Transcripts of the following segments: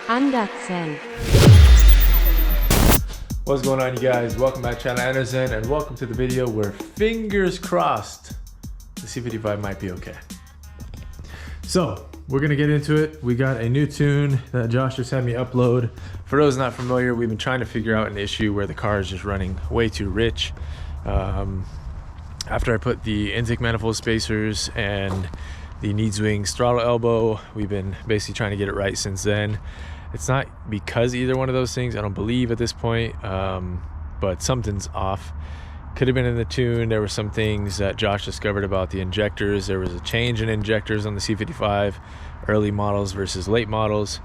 Andersen. What's going on, you guys? Welcome back to channel Andersen, and welcome to the video where, fingers crossed, the C55 might be okay. So we're gonna get into it. We got a new tune that Josh just had me upload. For those not familiar, we've been trying to figure out an issue where the car is just running way too rich. After I put the intake manifold spacers and the knee swings throttle elbow, we've been basically trying to get it right since then. It's not because either one of those things, I don't believe at this point, but something's off. Could have been in the tune. There were some things that Josh discovered about the injectors. There was a change in injectors on the C55, early models versus late models.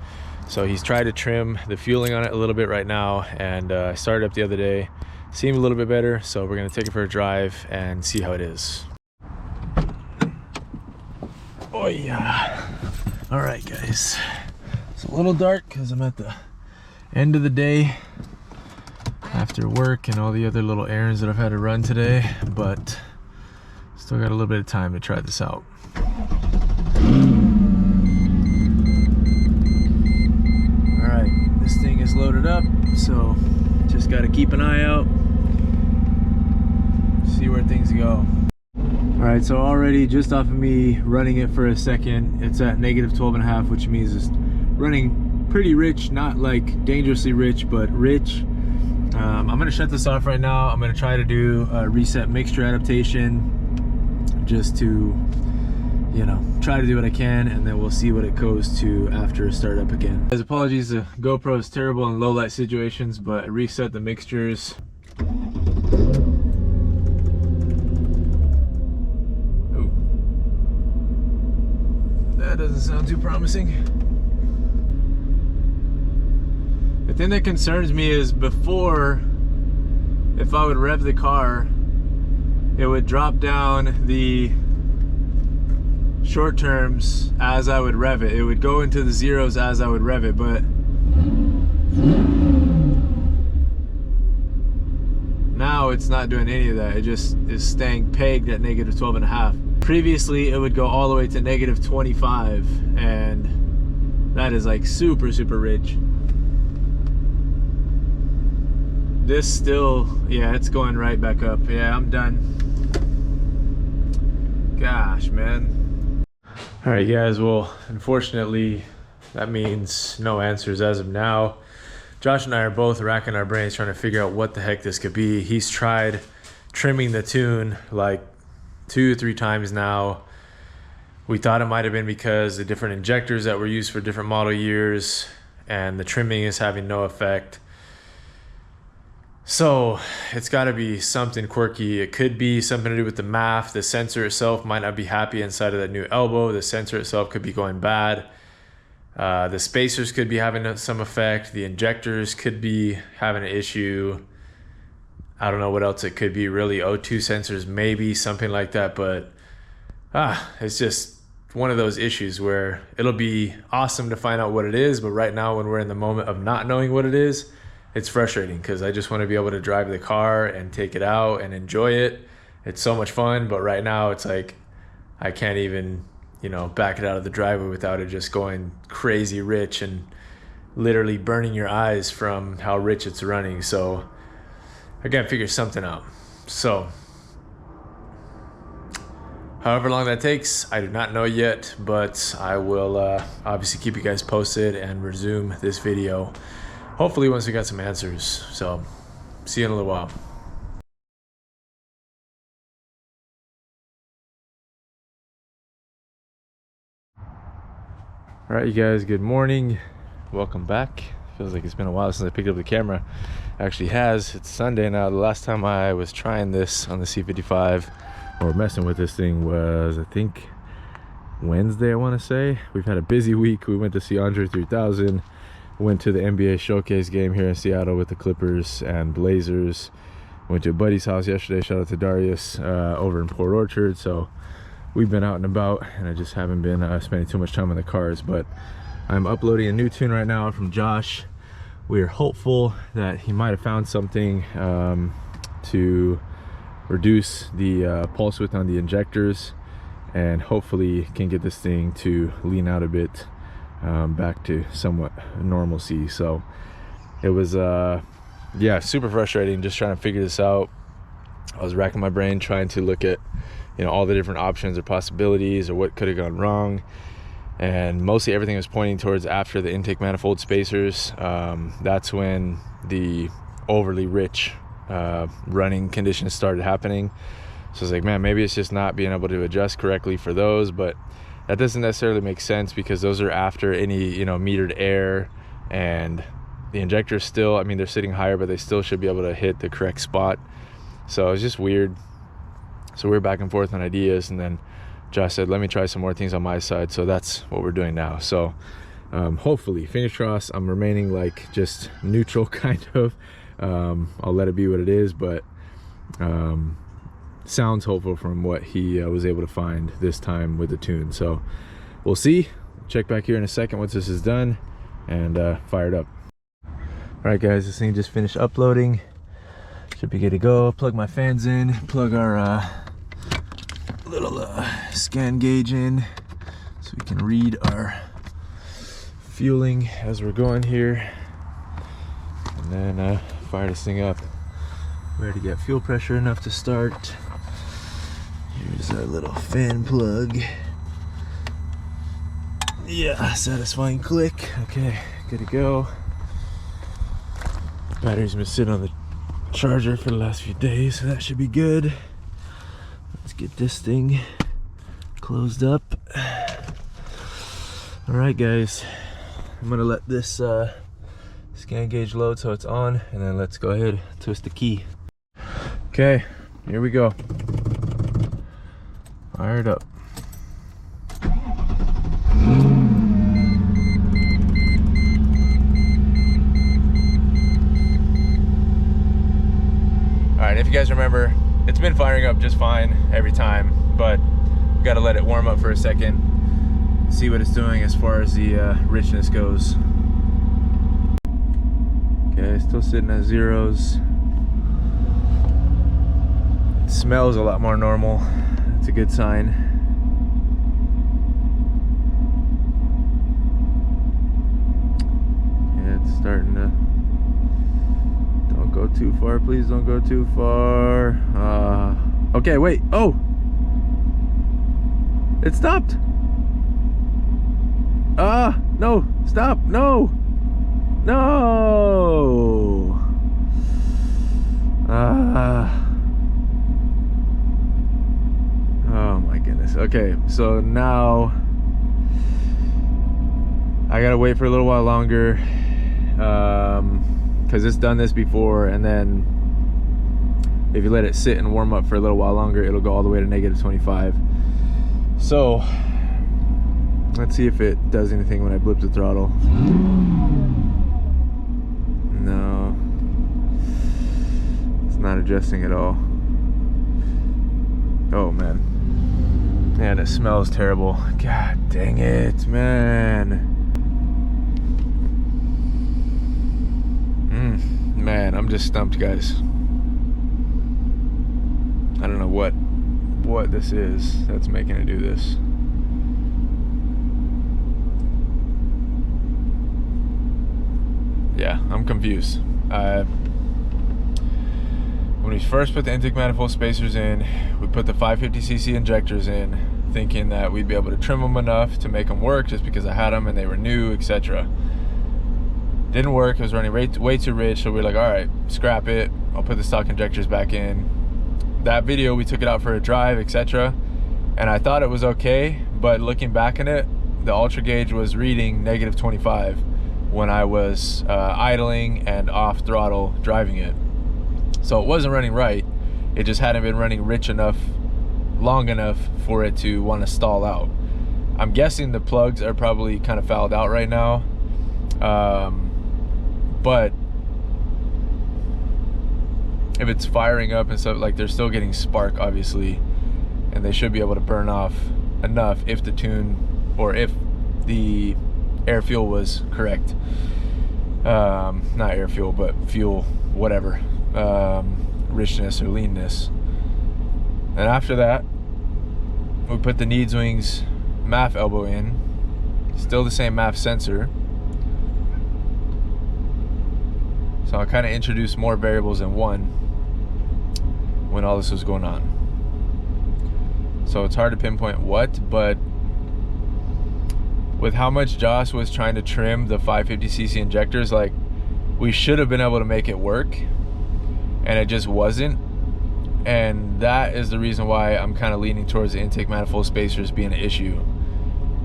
So he's tried to trim the fueling on it a little bit right now, and I started up the other day. Seemed a little bit better, so we're gonna take it for a drive and see how it is. Oh yeah. All right, guys. It's a little dark because I'm at the end of the day after work and all the other little errands that I've had to run today, but still got a little bit of time to try this out. All right, this thing is loaded up, so just got to keep an eye out, see where things go. All right, so already just off of me running it for a second, it's at negative 12.5, which means it's running pretty rich, not like dangerously rich, but rich. I'm gonna shut this off right now. I'm gonna try to do a reset mixture adaptation just to, you know, try to do what I can, and then we'll see what it goes to after startup again. As apologies, the GoPro is terrible in low light situations, but I reset the mixtures. Oh, that doesn't sound too promising. The thing that concerns me is before, if I would rev the car, it would drop down the short terms as I would rev it. It would go into the zeros as I would rev it, but now it's not doing any of that. It just is staying pegged at negative 12.5. Previously, it would go all the way to negative 25, and that is like super rich. This still, yeah, it's going right back up. Yeah, I'm done. Gosh, man. All right, guys, well, unfortunately, that means no answers as of now. Josh and I are both racking our brains trying to figure out what the heck this could be. He's tried trimming the tune like 2 or 3 times now. We thought it might have been because the different injectors that were used for different model years, and the trimming is having no effect. So it's got to be something quirky. It could be something to do with the MAF. The sensor itself might not be happy inside of that new elbow. The sensor itself could be going bad. The spacers could be having some effect. The injectors could be having an issue. I don't know what else it could be, really. O2 sensors, maybe something like that. But it's just one of those issues where it'll be awesome to find out what it is. But right now, when we're in the moment of not knowing what it is, it's frustrating because I just want to be able to drive the car and take it out and enjoy it. It's so much fun, but right now it's like I can't even, you know, back it out of the driveway without it just going crazy rich and literally burning your eyes from how rich it's running. So I gotta figure something out. So however long that takes, I do not know yet, but I will obviously keep you guys posted and resume this video hopefully once we got some answers. So see you in a little while. All right, you guys, good morning. Welcome back. Feels like it's been a while since I picked up the camera. Actually has. It's Sunday now. The last time I was trying this on the C55 or messing with this thing was, I think, Wednesday, I want to say. We've had a busy week. We went to see Andre 3000. Went to the NBA showcase game here in Seattle with the Clippers and Blazers. Went to a buddy's house yesterday. Shout out to Darius over in Port Orchard. So we've been out and about, and I just haven't been spending too much time on the cars. But I'm uploading a new tune right now from Josh. We are hopeful that he might have found something to reduce the pulse width on the injectors, and hopefully can get this thing to lean out a bit back to somewhat normalcy. So it was yeah, super frustrating just trying to figure this out. I was racking my brain trying to look at, you know, all the different options or possibilities or what could have gone wrong, and mostly everything was pointing towards after the intake manifold spacers. That's when the overly rich running conditions started happening. So I was like, man, maybe it's just not being able to adjust correctly for those, but that doesn't necessarily make sense because those are after any, you know, metered air, and the injectors still, I mean, they're sitting higher, but they still should be able to hit the correct spot. So it was just weird. So we were back and forth on ideas, and then Josh said, let me try some more things on my side. So that's what we're doing now. So hopefully, fingers crossed, I'm remaining like just neutral kind of. I'll let it be what it is, but sounds hopeful from what he was able to find this time with the tune. So we'll see. Check back here in a second once this is done and fired up. All right, guys, this thing just finished uploading. Should be good to go. Plug my fans in, plug our little scan gauge in so we can read our fueling as we're going here, and then fire this thing up. Ready to get fuel pressure enough to start. Here's our little fan plug. Yeah, satisfying click. Okay, good to go. Battery's been sitting on the charger for the last few days, so that should be good. Let's get this thing closed up. All right, guys, I'm gonna let this scan gauge load so it's on, and then let's go ahead, twist the key. Okay, here we go. Fired up. All right, if you guys remember, it's been firing up just fine every time, but we gotta let it warm up for a second, see what it's doing as far as the richness goes. Okay, still sitting at zeros. It smells a lot more normal. That's a good sign. Yeah, it's starting to. Don't go too far, please don't go too far. Okay, wait. Oh! It stopped! No! Stop! No! No! Oh my goodness. Okay, so now I gotta wait for a little while longer. Because it's done this before, and then if you let it sit and warm up for a little while longer, it'll go all the way to -25. So let's see if it does anything when I blip the throttle. No, it's not adjusting at all. Oh man, man, it smells terrible. God dang it, man. Man, I'm just stumped, guys. I don't know what this is that's making it do this. Yeah, I'm confused. When we first put the intake manifold spacers in, we put the 550cc injectors in, thinking that we'd be able to trim them enough to make them work just because I had them and they were new, etc. Didn't work. It was running way too rich, so we were like, all right, scrap it. I'll put the stock injectors back in. That video, we took it out for a drive, etc. And I thought it was okay, but looking back in it, the ultra gauge was reading -25 when I was idling and off throttle driving it. So it wasn't running right. It just hadn't been running rich enough, long enough for it to want to stall out. I'm guessing the plugs are probably kind of fouled out right now. But if it's firing up and stuff, like, they're still getting spark, obviously, and they should be able to burn off enough if the tune, or if the air fuel was correct. Not air fuel, but fuel, whatever, richness or leanness. And after that, we put the Diagnosing MAF elbow in, Still the same MAF sensor. So I kind of introduced more variables than one when all this was going on. So it's hard to pinpoint what, but with how much Josh was trying to trim the 550cc injectors, like, we should have been able to make it work, and it just wasn't. And that is the reason why I'm kind of leaning towards the intake manifold spacers being an issue.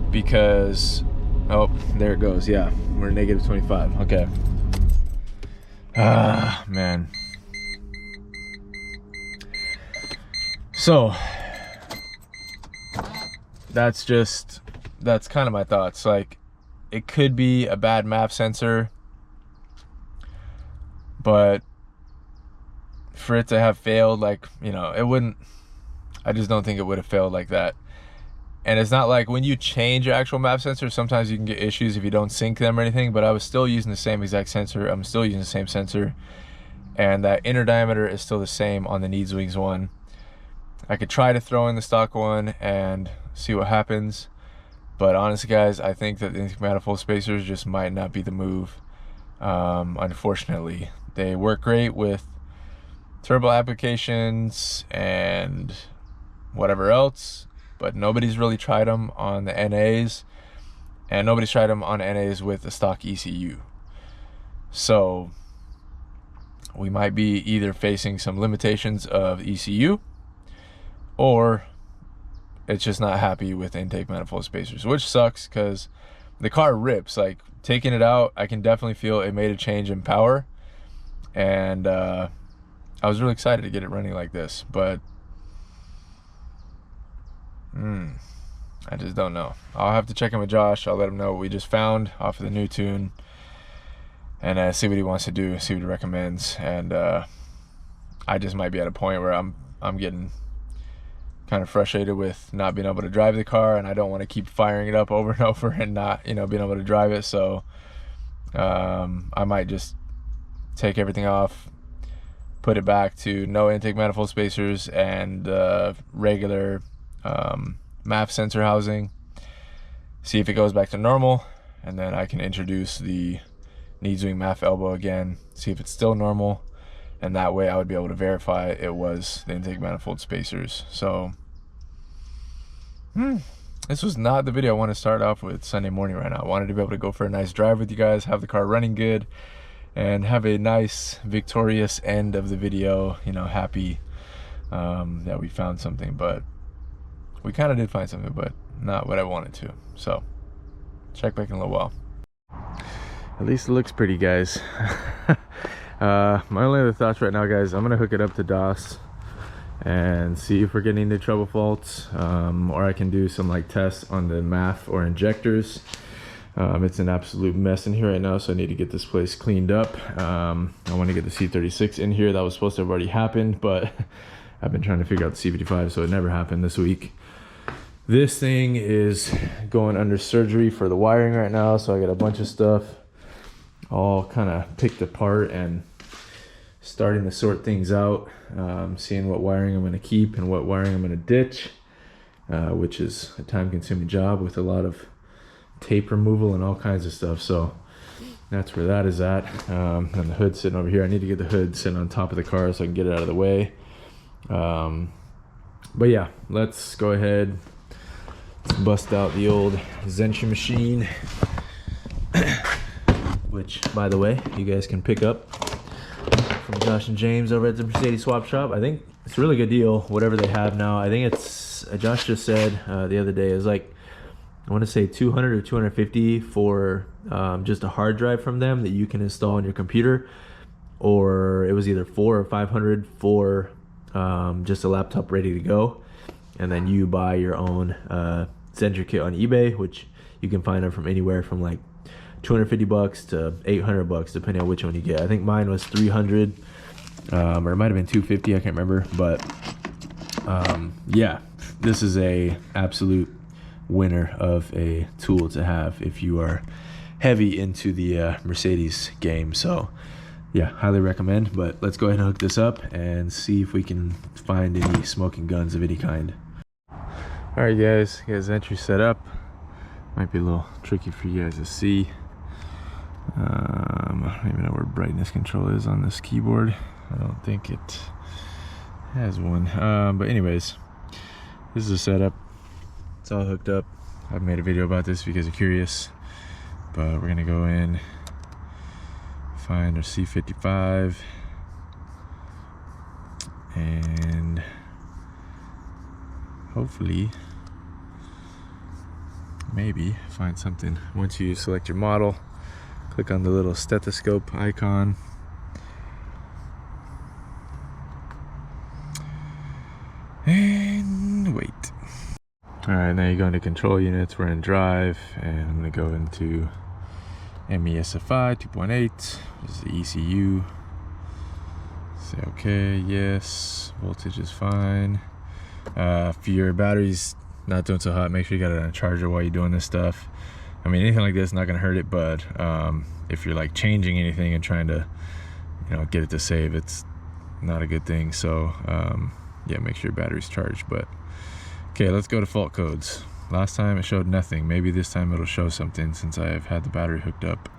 Because, oh, there it goes. Yeah, we're negative 25. Okay. Ah, man. So that's kind of my thoughts. Like, it could be a bad MAF sensor, but for it to have failed, like, you know, it wouldn't, I just don't think it would have failed like that. And it's not like when you change your actual MAF sensor, sometimes you can get issues if you don't sync them or anything, but I was still using the same exact sensor. I'm still using the same sensor, and that inner diameter is still the same on the Needs Wings one. I could try to throw in the stock one and see what happens, but honestly, guys, I think that the intake manifold spacers just might not be the move. Unfortunately, they work great with turbo applications and whatever else, but nobody's really tried them on the NAs, and nobody's tried them on NAs with the stock ECU. So we might be either facing some limitations of ECU, or it's just not happy with intake manifold spacers, which sucks because the car rips. Like, taking it out, I can definitely feel it made a change in power, and I was really excited to get it running like this, but I just don't know. I'll have to check in with Josh. I'll let him know what we just found off of the new tune, and see what he wants to do, see what he recommends. And I just might be at a point where I'm getting kind of frustrated with not being able to drive the car, and I don't want to keep firing it up over and over and not, you know, being able to drive it. So I might just take everything off, put it back to no intake manifold spacers and regular MAF sensor housing, see if it goes back to normal, and then I can introduce the Needs Wing MAF elbow again, see if it's still normal, and that way I would be able to verify it was the intake manifold spacers. So this was not the video I want to start off with Sunday morning right now. I wanted to be able to go for a nice drive with you guys, have the car running good, and have a nice victorious end of the video, you know, happy that we found something. But we kind of did find something, but not what I wanted to. So check back in a little while. At least it looks pretty, guys. My only other thoughts right now, guys, I'm gonna hook it up to DOS and see if we're getting into trouble faults, or I can do some like tests on the MAF or injectors. It's an absolute mess in here right now, so I need to get this place cleaned up. I want to get the C36 in here. That was supposed to have already happened, but I've been trying to figure out the C55, so it never happened this week. This thing is going under surgery for the wiring right now, so I got a bunch of stuff all kind of picked apart and starting to sort things out, seeing what wiring I'm going to keep and what wiring I'm going to ditch, which is a time-consuming job with a lot of tape removal and all kinds of stuff. So that's where that is at. And the hood sitting over here. I need to get the hood sitting on top of the car so I can get it out of the way. But yeah, let's go ahead, bust out the old Zenchi machine, which, by the way, you guys can pick up from Josh and James over at the Mercedes Swap Shop. I think it's a really good deal, whatever they have now. I think it's, Josh just said the other day, is like, I want to say 200 or 250 for just a hard drive from them that you can install on your computer, or it was either 400 or 500 for just a laptop ready to go, and then you buy your own Zenchi kit on eBay, which you can find them from anywhere from like $250 to $800, depending on which one you get. I think mine was 300, or it might have been 250. I can't remember, but yeah, this is a absolute winner of a tool to have if you are heavy into the Mercedes game. So yeah, highly recommend. But let's go ahead and hook this up and see if we can find any smoking guns of any kind. All right, guys, got Zenchi set up. Might be a little tricky for you guys to see. I don't even know where brightness control is on this keyboard. I don't think it has one. But anyways, this is a setup. It's all hooked up. I've made a video about this because you're curious. But we're gonna go in, find our C55, and hopefully, maybe find something. Once you select your model, click on the little stethoscope icon. And wait. Alright, now you go into control units. We're in drive, and I'm going to go into MESFI 2.8. This is the ECU. Say okay, yes. Voltage is fine. If your battery's not doing so hot, make sure you got it on a charger while you're doing this stuff. I mean, anything like this is not going to hurt it, but if you're like changing anything and trying to, you know, get it to save, it's not a good thing. So yeah, make sure your battery's charged. But okay, let's go to fault codes. Last time it showed nothing. Maybe this time it'll show something since I've had the battery hooked up.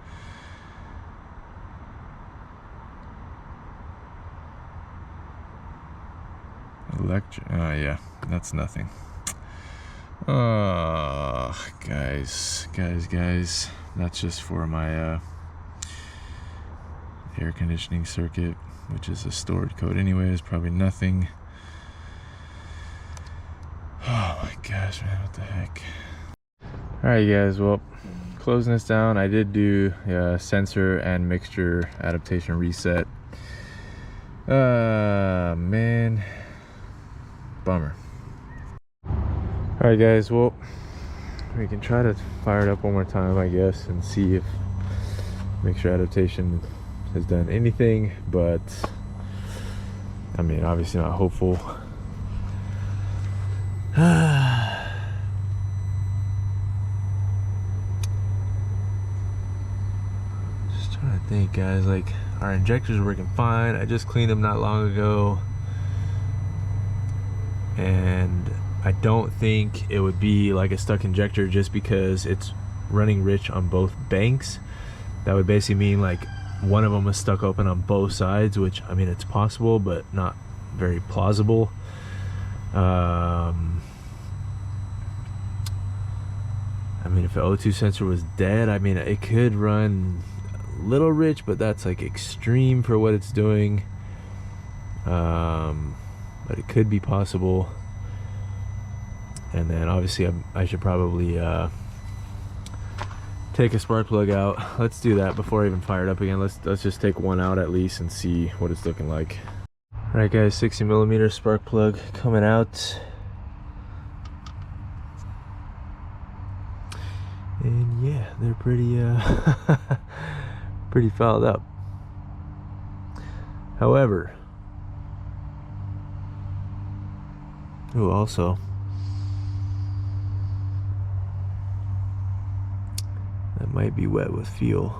Yeah, that's nothing. Oh, guys, that's just for my air conditioning circuit, which is a stored code anyways. Probably nothing. Oh my gosh, man, what the heck. All right, guys, well, closing this down, I did do sensor and mixture adaptation reset. Man, bummer. All right, guys, well, we can try to fire it up one more time, I guess, and see if mixture adaptation has done anything. But I mean, obviously not hopeful. Just trying to think, guys. Like, our injectors are working fine. I just cleaned them not long ago, and I don't think it would be like a stuck injector just because it's running rich on both banks. That would basically mean like one of them was stuck open on both sides, which, I mean, it's possible, but not very plausible. I mean, if the O2 sensor was dead, I mean, it could run a little rich, but that's like extreme for what it's doing. But it could be possible. And then obviously I should probably take a spark plug out. Let's do that before I even fire it up again. Let's just take one out at least and see what it's looking like. All right, guys, 60mm spark plug coming out. And yeah, they're pretty pretty fouled up. However, ooh, also, that might be wet with fuel.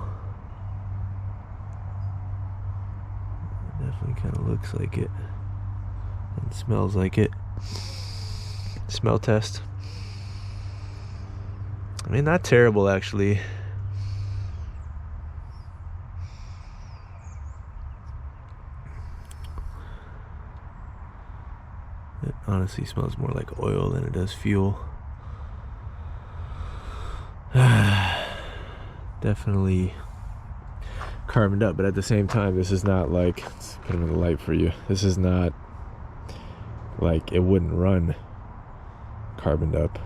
It definitely kind of looks like it and smells like it. Smell test. I mean, not terrible, actually. It honestly smells more like oil than it does fuel. Definitely carboned up, but at the same time, this is not like, let's put them in the light for you. This is not like it wouldn't run carboned up.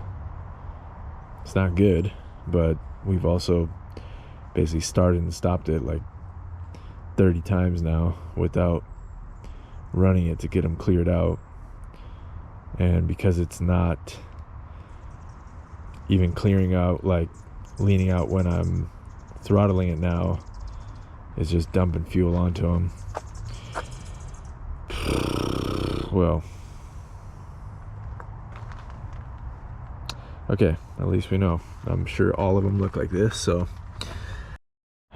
It's not good, but we've also basically started and stopped it like 30 times now without running it to get them cleared out. And because it's not even clearing out, like leaning out when I'm throttling it now, it's just dumping fuel onto them. Well, okay, at least we know. I'm sure all of them look like this, so.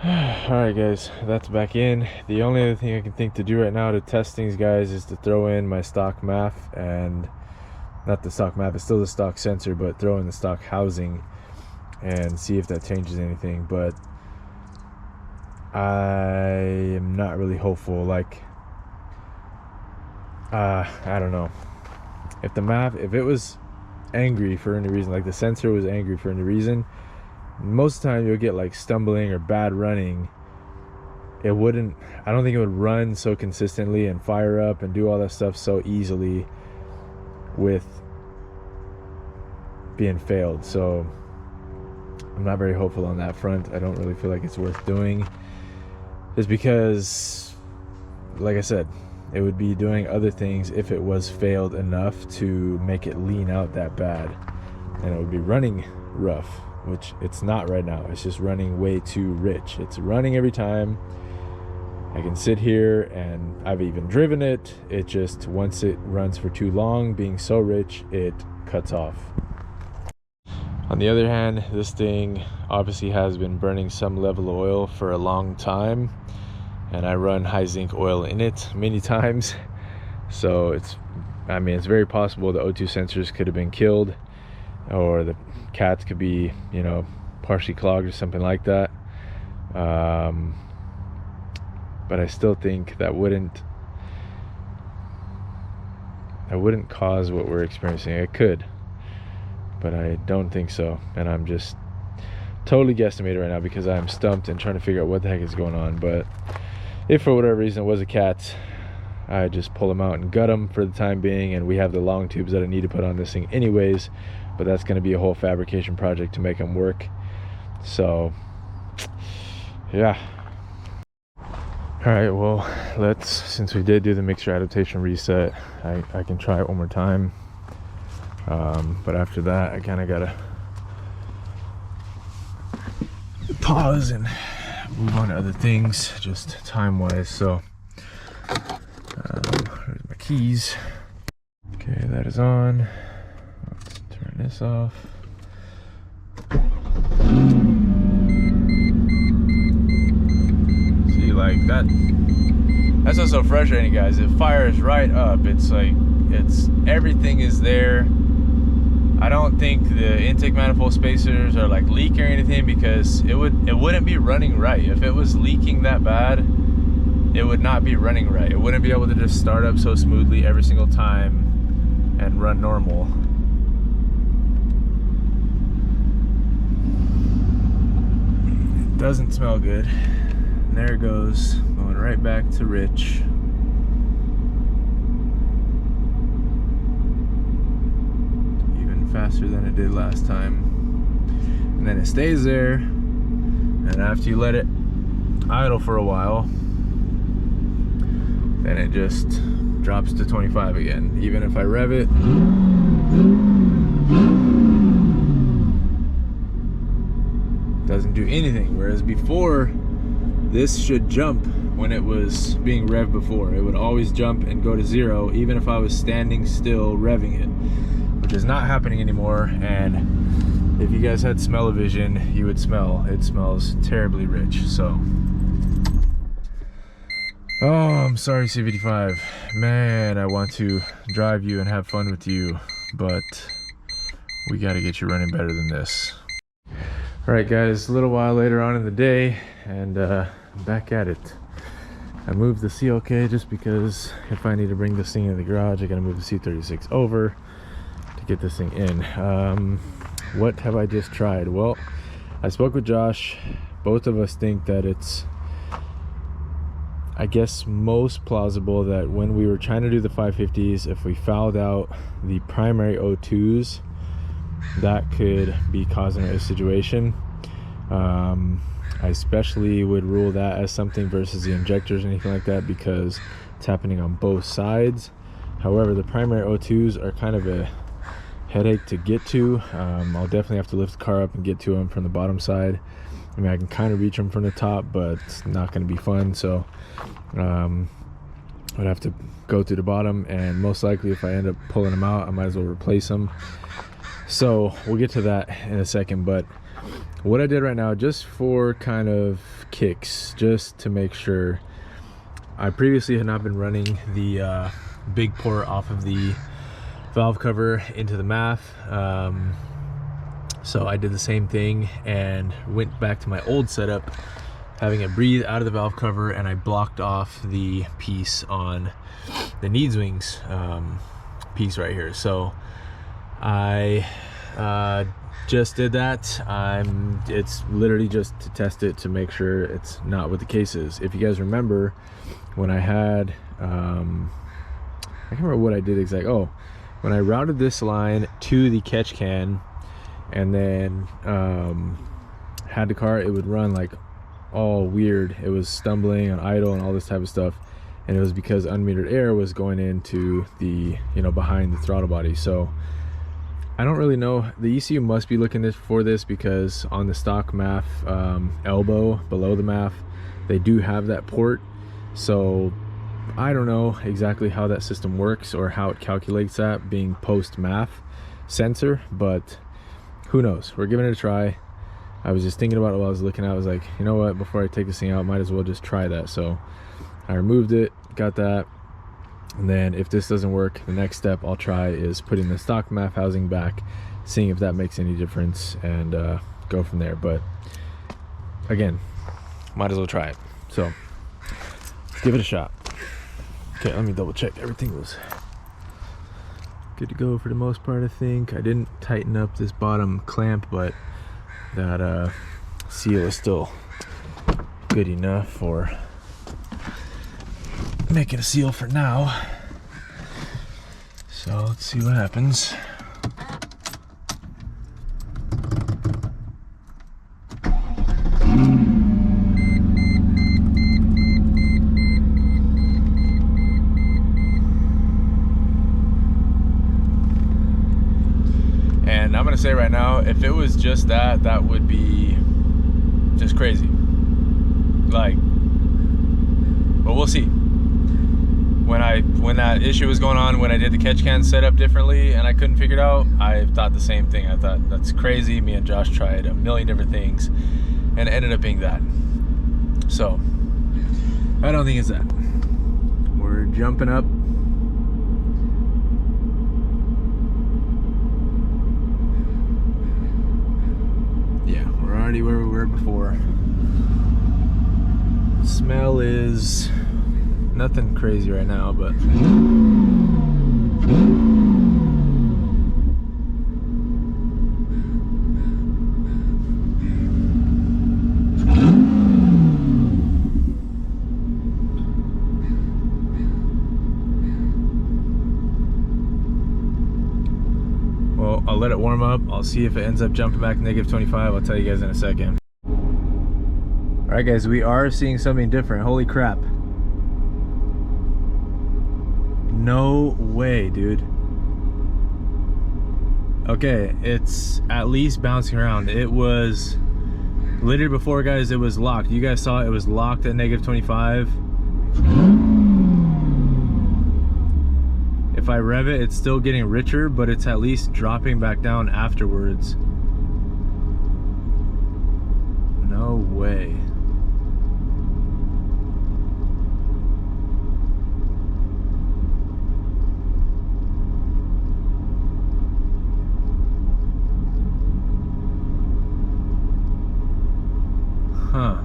Alright, guys, that's back in. The only other thing I can think to do right now to test things, guys, is to throw in my stock MAF, and not the stock MAF, it's still the stock sensor, but throw in the stock housing and see if that changes anything. But I am not really hopeful. Like, I don't know. If it was angry for any reason, like the sensor was angry for any reason, most of the time you'll get like stumbling or bad running. I don't think it would run so consistently and fire up and do all that stuff so easily with being failed. So I'm not very hopeful on that front. I don't really feel like it's worth doing, just because, like I said, it would be doing other things if it was failed enough to make it lean out that bad, and it would be running rough, which it's not right now. It's just running way too rich. It's running every time. I can sit here, and I've even driven it. It just, once it runs for too long, being so rich, it cuts off. On the other hand, this thing obviously has been burning some level of oil for a long time, and I run high zinc oil in it many times. So it's very possible the O2 sensors could have been killed, or the cats could be, partially clogged or something like that. But I still think that wouldn't cause what we're experiencing. It could, but I don't think so. And I'm just totally guesstimating right now because I'm stumped and trying to figure out what the heck is going on. But if for whatever reason it was a cat, I just pull them out and gut them for the time being, and we have the long tubes that I need to put on this thing anyways, but that's going to be a whole fabrication project to make them work. So yeah. All right, well, since we did do the mixture adaptation reset, I can try it one more time. But after that, I kind of gotta pause and move on to other things, just time-wise. So, here's my keys. Okay, that is on. Let's turn this off. See, like that's what's so frustrating, guys. It fires right up. It's like, everything is there. I don't think the intake manifold spacers are like leaking or anything, because it wouldn't be running right. If it was leaking that bad, it would not be running right. It wouldn't be able to just start up so smoothly every single time and run normal. It doesn't smell good. And there it goes, going right back to rich. Faster than it did last time, and then it stays there, and after you let it idle for a while, then it just drops to 25 again. Even if I rev it, doesn't do anything. Whereas before, this should jump when it was being revved before. It would always jump and go to 0 even if I was standing still revving it, which is not happening anymore. And if you guys had smell-o-vision, you would smell it smells terribly rich. So, oh, I'm sorry, C55. Man, I want to drive you and have fun with you, but we got to get you running better than this. All right, guys, a little while later on in the day, and I'm back at it. I moved the CLK just because if I need to bring this thing in the garage, I got to move the C36 over get this thing in. What have I just tried? Well, I spoke with Josh. Both of us think that it's, I guess, most plausible that when we were trying to do the 550s, if we fouled out the primary O2s, that could be causing a situation. I especially would rule that as something versus the injectors or anything like that, because it's happening on both sides. However, the primary O2s are kind of a headache to get to. I'll definitely have to lift the car up and get to them from the bottom side. I mean, I can kind of reach them from the top, but it's not going to be fun. So I'd have to go to the bottom, and most likely if I end up pulling them out, I might as well replace them. So we'll get to that in a second. But what I did right now, just for kind of kicks, just to make sure, I previously had not been running the big port off of the valve cover into the MAF. So I did the same thing and went back to my old setup, having it breathe out of the valve cover, and I blocked off the piece on the needs wings piece right here. So I just did that. It's literally just to test it to make sure it's not what the case is. If you guys remember, when I had I can't remember what I did exactly. Oh, when I routed this line to the catch can and then had the car, it would run like all weird. It was stumbling on idle and all this type of stuff, and it was because unmetered air was going into the, you know, behind the throttle body. So I don't really know. The ECU must be looking for this, because on the stock MAF elbow below the MAF, they do have that port. So I don't know exactly how that system works or how it calculates that, being post MAF sensor, but who knows. We're giving it a try. I was just thinking about it while I was looking at it. I was like, you know what, before I take this thing out, might as well just try that. So I removed it, got that, and then if this doesn't work, the next step I'll try is putting the stock MAF housing back, seeing if that makes any difference, and go from there. But again, might as well try it. So let's give it a shot. Okay, let me double check everything was good to go for the most part. I think I didn't tighten up this bottom clamp, but that seal is still good enough for making a seal for now. So let's see what happens. And I'm gonna say right now, if it was just that, that would be just crazy. Like, but we'll see. When that issue was going on, when I did the catch can setup differently and I couldn't figure it out, I thought the same thing. I thought, that's crazy. Me and Josh tried a million different things and it ended up being that. So I don't think it's that. We're jumping up. Yeah, we're already where we were before. Smell is nothing crazy right now, but well, I'll let it warm up. I'll see if it ends up jumping back -25. I'll tell you guys in a second. All right, guys, we are seeing something different. Holy crap. No way, dude. Okay, it's at least bouncing around. It was literally before, guys, it was locked. You guys saw it was locked at -25. If I rev it, it's still getting richer, but it's at least dropping back down afterwards. No way. Huh.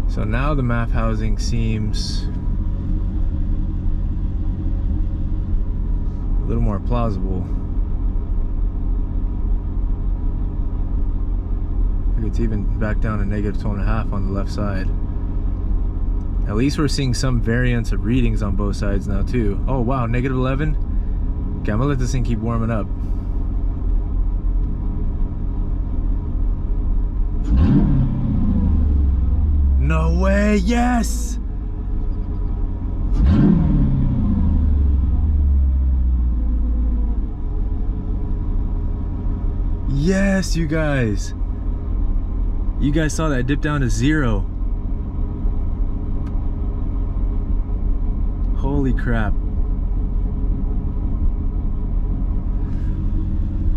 So now the MAF housing seems a little more plausible. I think it's even back down to -12.5 on the left side. At least we're seeing some variance of readings on both sides now too. Oh wow, -11. Okay, I'm gonna let this thing keep warming up. No way, yes! Yes, you guys. You guys saw that dip down to 0. Holy crap.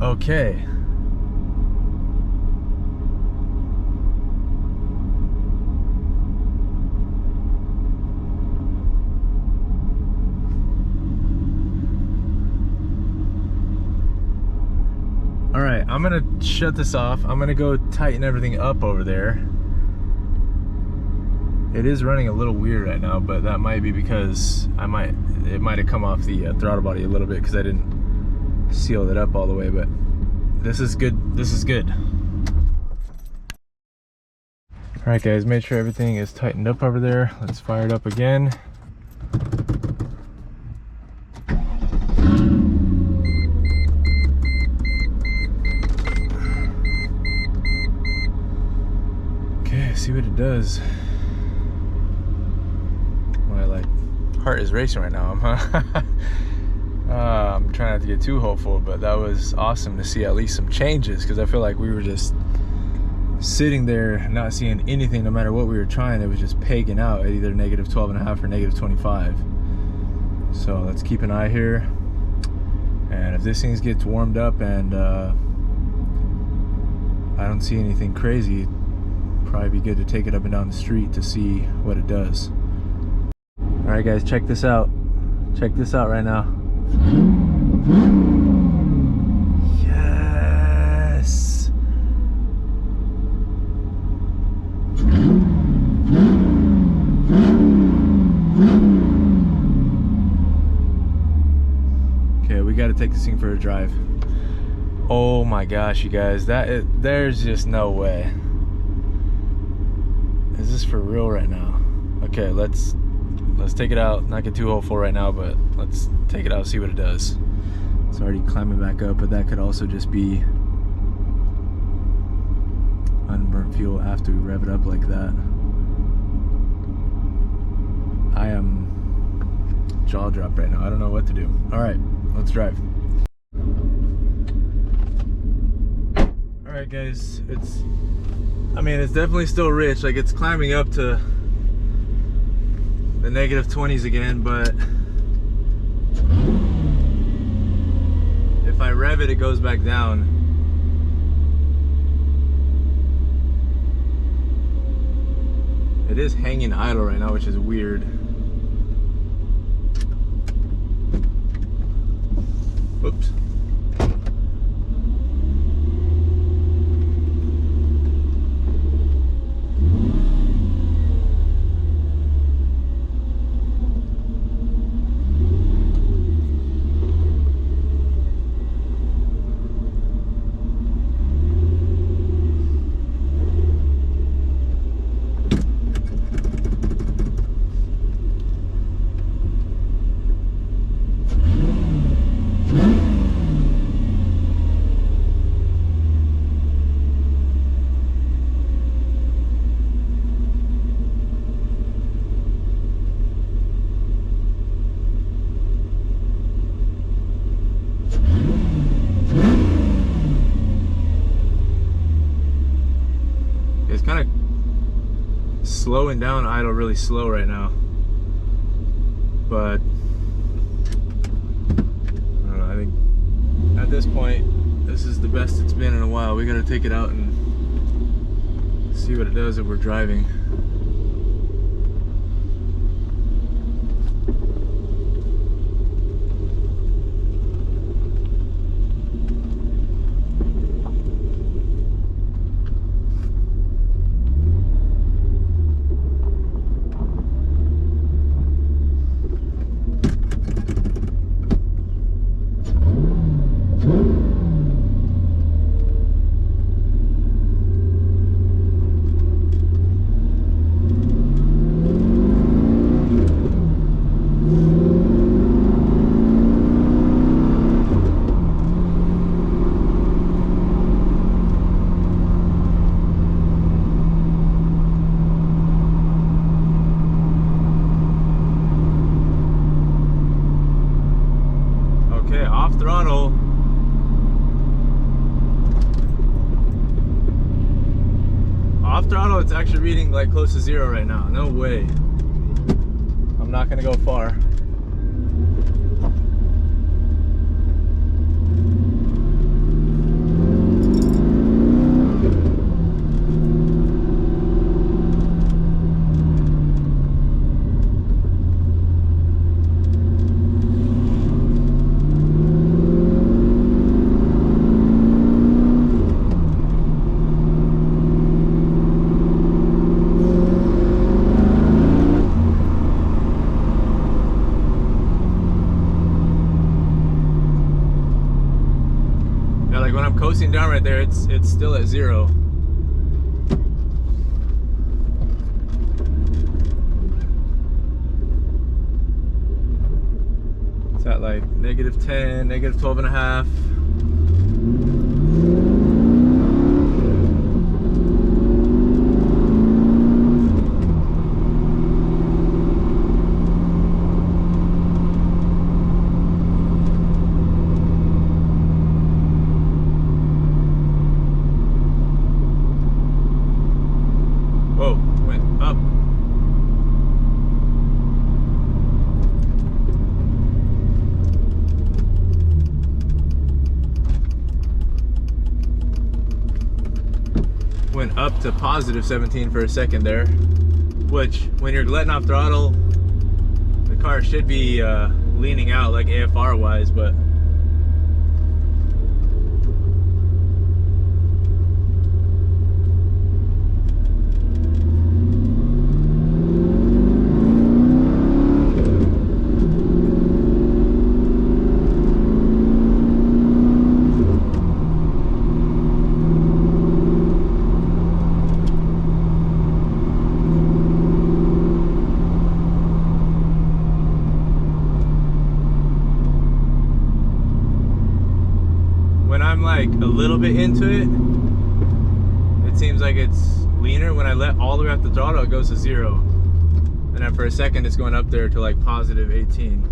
Okay. right, I'm gonna shut this off. I'm gonna go tighten everything up over there. It is running a little weird right now, but that might be because it might have come off the throttle body a little bit because I didn't seal it up all the way, but this is good. This is good. All right, guys, made sure everything is tightened up over there. Let's fire it up again. Okay, see what it does. Heart is racing right now. I'm trying not to get too hopeful, but that was awesome to see at least some changes, because I feel like we were just sitting there not seeing anything. No matter what we were trying, it was just pegging out at either -12.5 or -25. So let's keep an eye here, and if this thing gets warmed up and I don't see anything crazy, it'd probably be good to take it up and down the street to see what it does. All right, guys, check this out. Check this out right now. Yes. Okay, we got to take this thing for a drive. Oh my gosh, you guys, there's just no way. Is this for real right now? Okay, let's take it out. Not get too hopeful right now, but let's take it out, see what it does. It's already climbing back up, but that could also just be unburnt fuel after we rev it up like that. I am jaw dropped right now. I don't know what to do. All right, let's drive. All right, guys, it's definitely still rich. Like, it's climbing up to the -20s again, but if I rev it, it goes back down. It is hanging idle right now, which is weird. Whoops. Slowing down idle really slow right now, but I don't know, I think at this point this is the best it's been in a while. We gotta take it out and see what it does if we're driving. Throttle. Off throttle, it's actually reading like close to 0 right now. No way. I'm not gonna go far. pressing down right there, it's still at 0. It's at like -10, -12.5. Whoa, went up. Went up to +17 for a second there, which when you're letting off throttle, the car should be leaning out like AFR wise, but when I'm like a little bit into it, it seems like it's leaner. When I let all the way off the throttle, it goes to 0. And then for a second, it's going up there to like +18.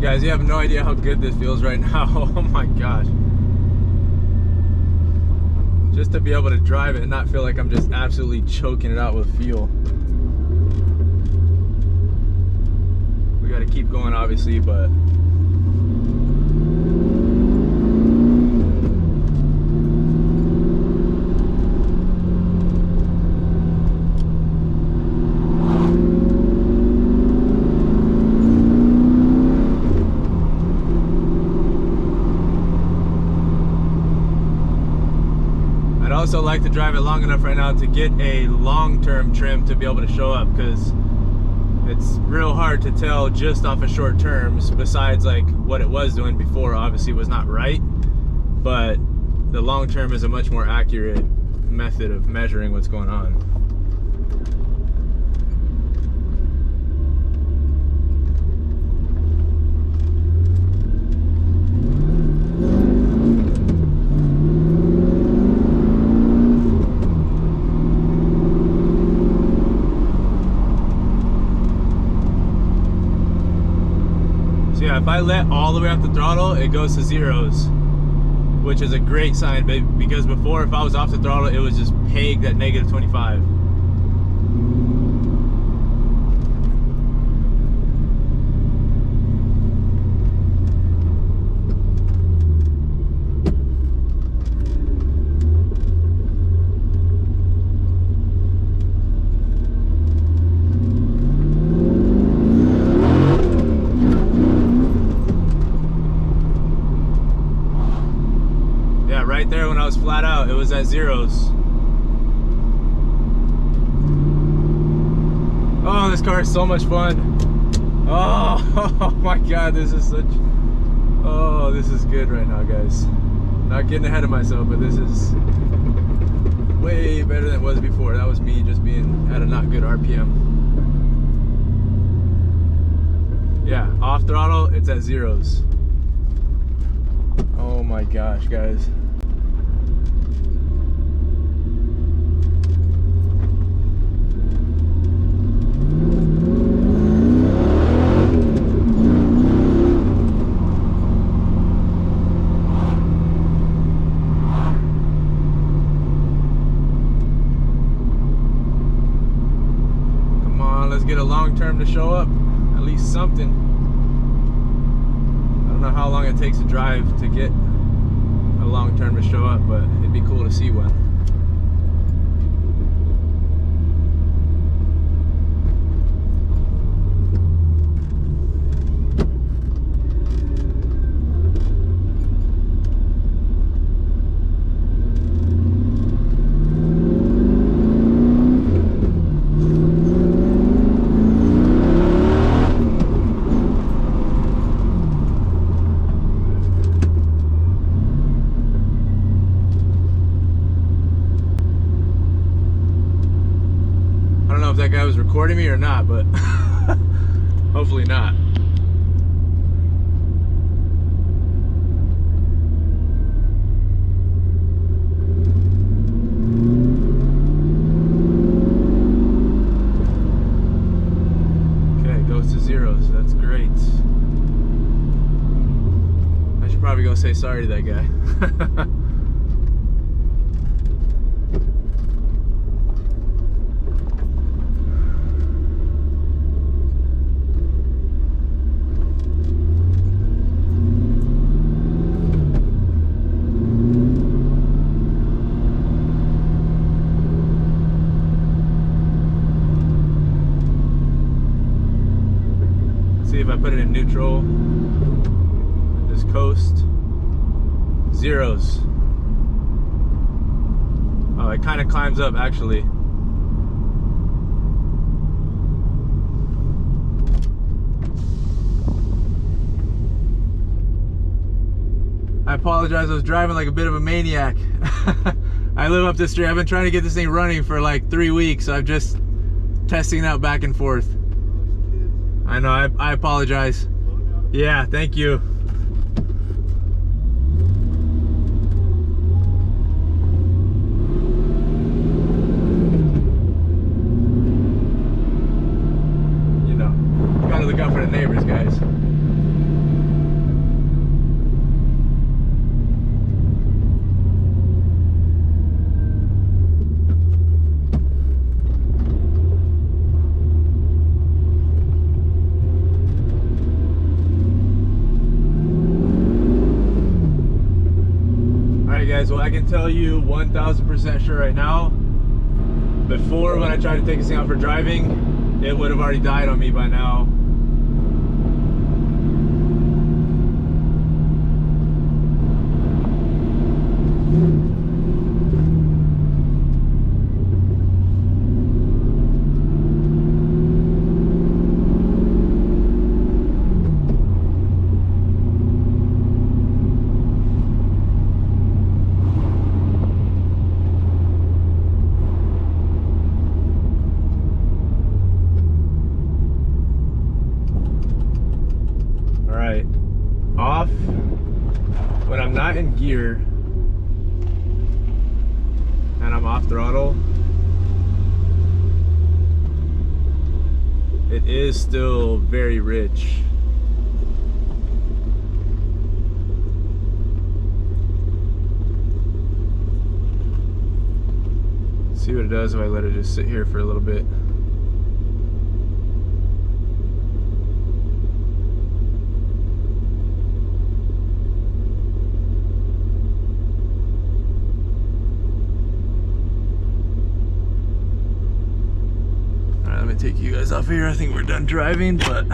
Guys, you have no idea how good this feels right now. Oh my gosh. Just to be able to drive it and not feel like I'm just absolutely choking it out with fuel. We gotta keep going obviously, but I also like to drive it long enough right now to get a long-term trim to be able to show up, because it's real hard to tell just off of short terms. Besides, like what it was doing before obviously was not right, but the long term is a much more accurate method of measuring what's going on. Yeah, if I let all the way off the throttle, it goes to 0s, which is a great sign, because before, if I was off the throttle, it was just pegged at -25. Right there when I was flat out, it was at 0s. Oh, this car is so much fun. Oh my god, this is such, oh, this is good right now, guys. Not getting ahead of myself, but this is way better than it was before. That was me just being at a not good RPM. Yeah, off throttle, it's at 0s. Oh my gosh, guys. Let's get a long term to show up, at least something. I don't know how long it takes to drive to get a long term to show up, but it'd be cool to see one. I don't know if that guy was recording me or not, but hopefully not. Okay, it goes to zeros. That's great. I should probably go say sorry to that guy. See if I put it in neutral, just coast, zeros. Oh, it kind of climbs up actually. I apologize, I was driving like a bit of a maniac. I live up the street. I've been trying to get this thing running for like 3 weeks. I'm just testing it out back and forth. I know, I apologize. Yeah, thank you. You know, you gotta look out for the neighbors, guys. Guys, well, I can tell you 1000% sure right now, before when I tried to take this thing out for driving, it would have already died on me by now. Off when I'm not in gear and I'm off throttle, it is still very rich. See what it does if I let it just sit here for a little bit. Take you guys off here. I think we're done driving, but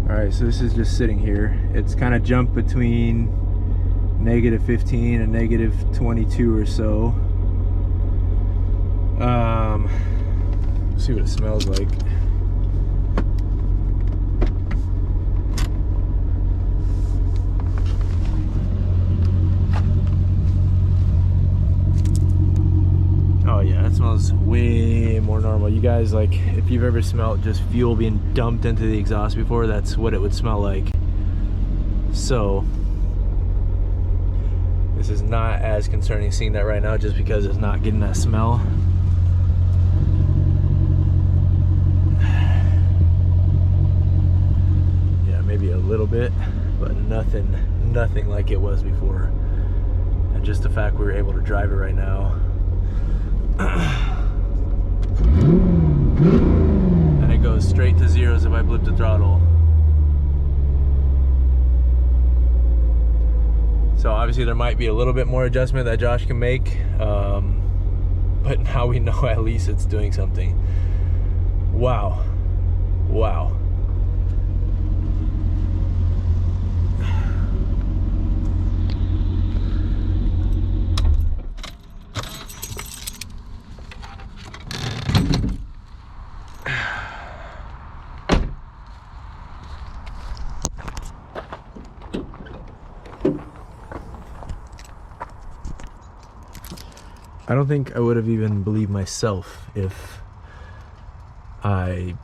alright, so this is just sitting here. It's kind of jumped between -15 and -22 or so. Let's see what it smells like. Oh yeah, it smells way more normal. You guys, like, if you've ever smelled just fuel being dumped into the exhaust before, that's what it would smell like. So this is not as concerning seeing that right now, just because it's not getting that smell. Yeah, maybe a little bit, but nothing like it was before. And just the fact we were able to drive it right now. And it goes goes straight to zeros if I blip the throttle. So obviously there might be a little bit more adjustment that Josh can make, but now we know at least it's doing something. Wow. Wow. I don't think I would have even believed myself if I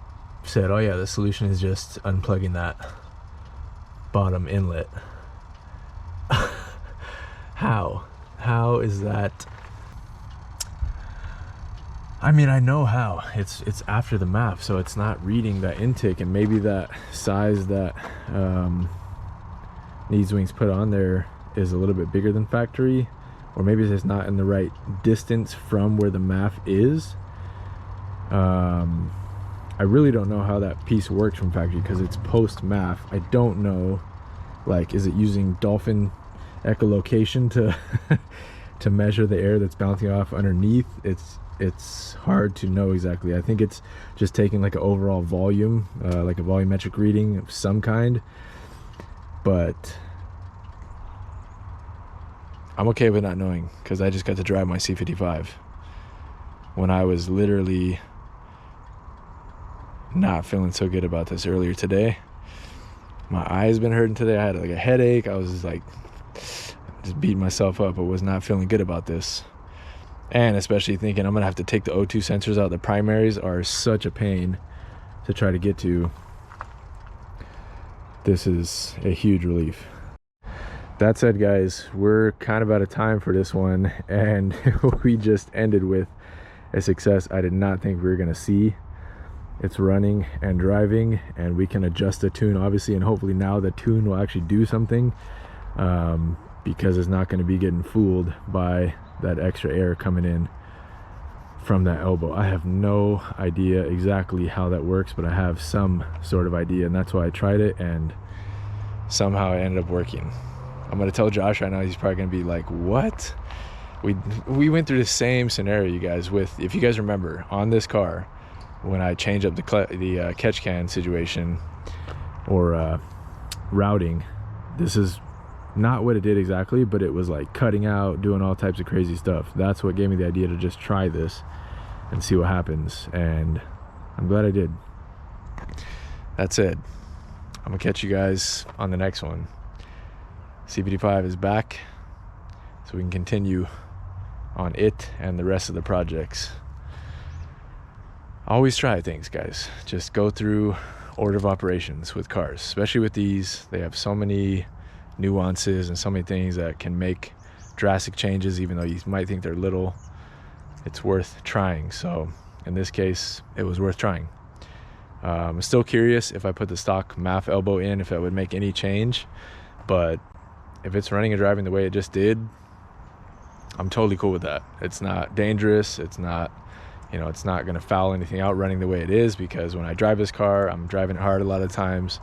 said, oh yeah, the solution is just unplugging that bottom inlet. How is that? I mean, I know how. It's after the map, so it's not reading that intake, and maybe that size that Needs Wings put on there is a little bit bigger than factory, or maybe it's just not in the right distance from where the MAF is. I really don't know how that piece works from factory because it's post MAF. I don't know, like, is it using dolphin echolocation to to measure the air that's bouncing off underneath? It's hard to know exactly. I think it's just taking like an overall volume, like a volumetric reading of some kind, but I'm okay with not knowing because I just got to drive my C55 when I was literally not feeling so good about this earlier today. My eyes been hurting today. I had like a headache. I was just like just beating myself up. I was not feeling good about this, and especially thinking I'm gonna have to take the O2 sensors out. The primaries are such a pain to try to get to. This is a huge relief. That said, guys, we're kind of out of time for this one, and we just ended with a success I did not think we were gonna see. It's running and driving, and we can adjust the tune obviously, and hopefully now the tune will actually do something, because it's not going to be getting fooled by that extra air coming in from that elbow. I have no idea exactly how that works, but I have some sort of idea, and that's why I tried it, and somehow it ended up working. I'm going to tell Josh right now, he's probably going to be like, what? We went through the same scenario, you guys, with, if you guys remember, on this car, when I changed up the catch can situation or routing. This is not what it did exactly, but it was like cutting out, doing all types of crazy stuff. That's what gave me the idea to just try this and see what happens, and I'm glad I did. That's it. I'm gonna catch you guys on the next one. C55 is back, so we can continue on it and the rest of the projects. Always try things, guys. Just go through order of operations with cars, especially with these. They have so many nuances and so many things that can make drastic changes. Even though you might think they're little, it's worth trying. So in this case, it was worth trying. I'm still curious if I put the stock MAF elbow in, if it would make any change, but if it's running and driving the way it just did, I'm totally cool with that. It's not dangerous. It's not, you know, it's not going to foul anything out running the way it is, because when I drive this car, I'm driving it hard a lot of times,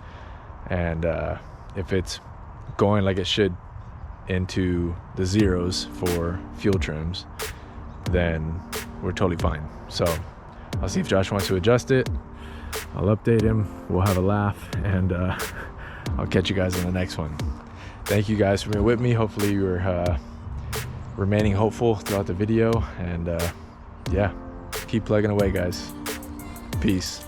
and if it's going like it should into the zeros for fuel trims, then we're totally fine. So I'll see if Josh wants to adjust it. I'll update him. We'll have a laugh, and I'll catch you guys in the next one. Thank you guys for being with me. Hopefully you were remaining hopeful throughout the video, and yeah, keep plugging away, guys. Peace.